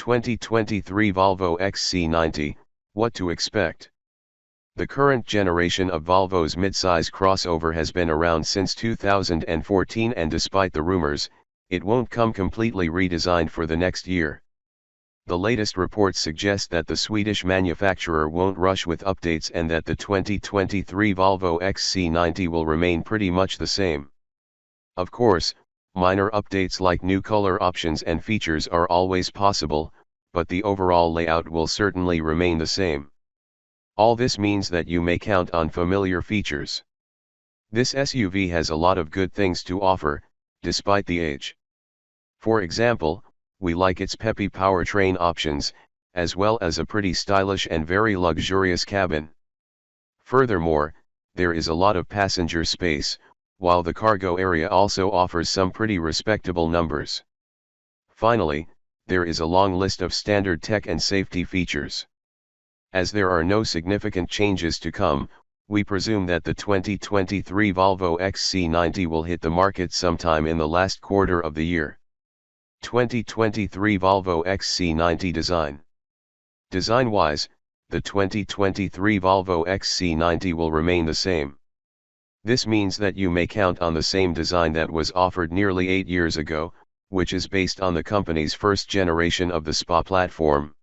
2023 Volvo XC90, what to expect? The current generation of Volvo's midsize crossover has been around since 2014, and despite the rumors, it won't come completely redesigned for the next year. The latest reports suggest that the Swedish manufacturer won't rush with updates and that the 2023 Volvo XC90 will remain pretty much the same. Of course, minor updates like new color options and features are always possible, but the overall layout will certainly remain the same. All this means that you may count on familiar features. This SUV has a lot of good things to offer, despite the age. For example, we like its peppy powertrain options, as well as a pretty stylish and very luxurious cabin. Furthermore, there is a lot of passenger space, while the cargo area also offers some pretty respectable numbers. Finally, there is a long list of standard tech and safety features. As there are no significant changes to come, we presume that the 2023 Volvo XC90 will hit the market sometime in the last quarter of the year. 2023 Volvo XC90 design. Design-wise, the 2023 Volvo XC90 will remain the same. This means that you may count on the same design that was offered nearly 8 years ago, which is based on the company's first generation of the SPA platform.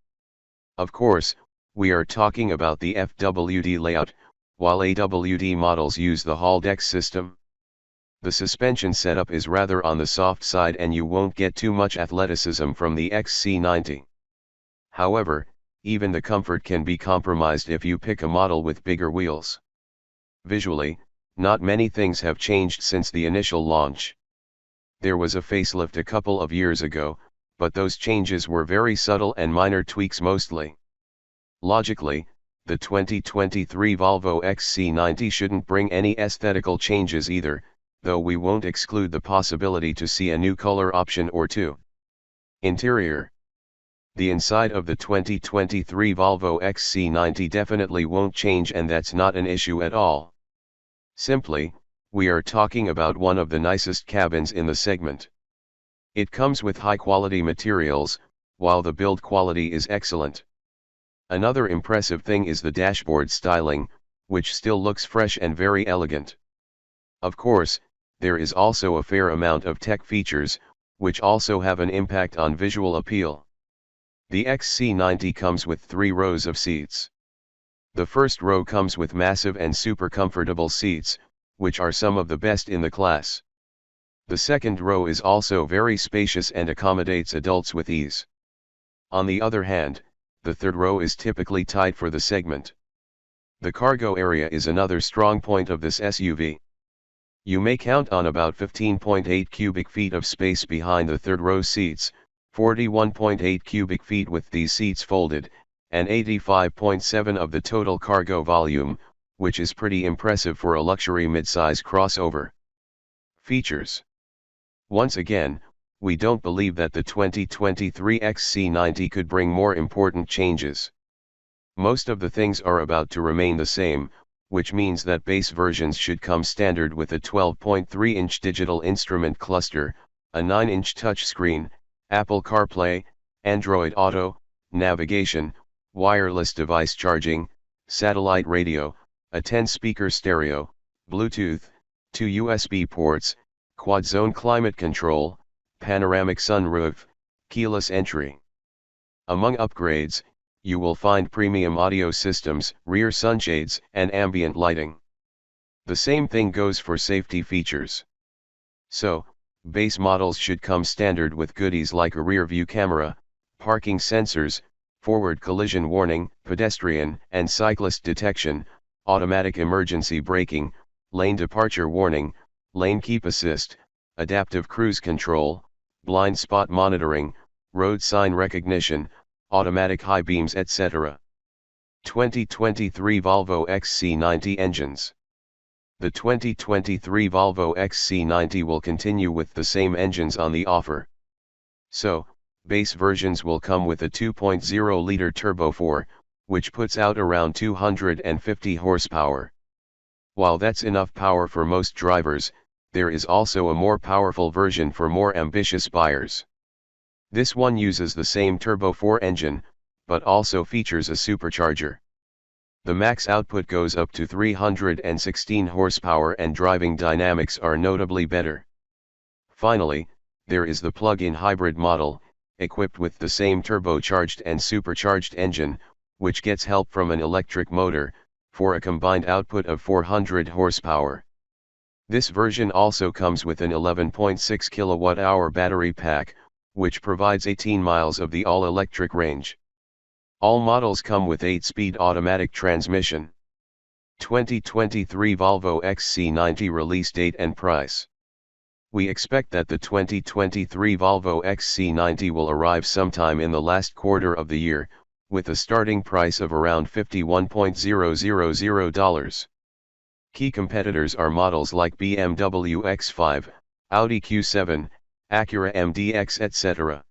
Of course, we are talking about the FWD layout, while AWD models use the Hall Deck system. The suspension setup is rather on the soft side and you won't get too much athleticism from the XC90. However, even the comfort can be compromised if you pick a model with bigger wheels. Visually, not many things have changed since the initial launch. There was a facelift a couple of years ago, but those changes were very subtle and minor tweaks mostly. Logically, the 2023 Volvo XC90 shouldn't bring any aesthetical changes either, though we won't exclude the possibility to see a new color option or two. Interior. The inside of the 2023 Volvo XC90 definitely won't change, and that's not an issue at all. Simply, we are talking about one of the nicest cabins in the segment. It comes with high-quality materials, while the build quality is excellent. Another impressive thing is the dashboard styling, which still looks fresh and very elegant. Of course, there is also a fair amount of tech features, which also have an impact on visual appeal. The XC90 comes with 3 rows of seats. The first row comes with massive and super comfortable seats, which are some of the best in the class. The second row is also very spacious and accommodates adults with ease. On the other hand, the third row is typically tight for the segment. The cargo area is another strong point of this SUV. You may count on about 15.8 cubic feet of space behind the third row seats, 41.8 cubic feet with these seats folded, and 85.7 of the total cargo volume, which is pretty impressive for a luxury midsize crossover. Features. Once again, we don't believe that the 2023 XC90 could bring more important changes. Most of the things are about to remain the same, which means that base versions should come standard with a 12.3-inch digital instrument cluster, a 9-inch touchscreen, Apple CarPlay, Android Auto, navigation, wireless device charging, satellite radio, a 10-speaker stereo, Bluetooth, 2 USB ports, quad-zone climate control, panoramic sunroof, keyless entry. Among upgrades, you will find premium audio systems, rear sunshades, and ambient lighting. The same thing goes for safety features. So, base models should come standard with goodies like a rear-view camera, parking sensors, forward collision warning, pedestrian and cyclist detection, automatic emergency braking, lane departure warning, lane keep assist, adaptive cruise control, blind spot monitoring, road sign recognition, automatic high beams, etc. 2023 Volvo XC90 engines. The 2023 Volvo XC90 will continue with the same engines on the offer. So, base versions will come with a 2.0-liter turbo 4, which puts out around 250 horsepower. While that's enough power for most drivers, there is also a more powerful version for more ambitious buyers. This one uses the same turbo 4 engine, but also features a supercharger. The max output goes up to 316 horsepower and driving dynamics are notably better. Finally, there is the plug-in hybrid model, equipped with the same turbocharged and supercharged engine, which gets help from an electric motor, for a combined output of 400 horsepower. This version also comes with an 11.6 kWh battery pack, which provides 18 miles of the all-electric range. All models come with 8-speed automatic transmission. 2023 Volvo XC90 release date and price. We expect that the 2023 Volvo XC90 will arrive sometime in the last quarter of the year, with a starting price of around $51,000. Key competitors are models like BMW X5, Audi Q7, Acura MDX etc.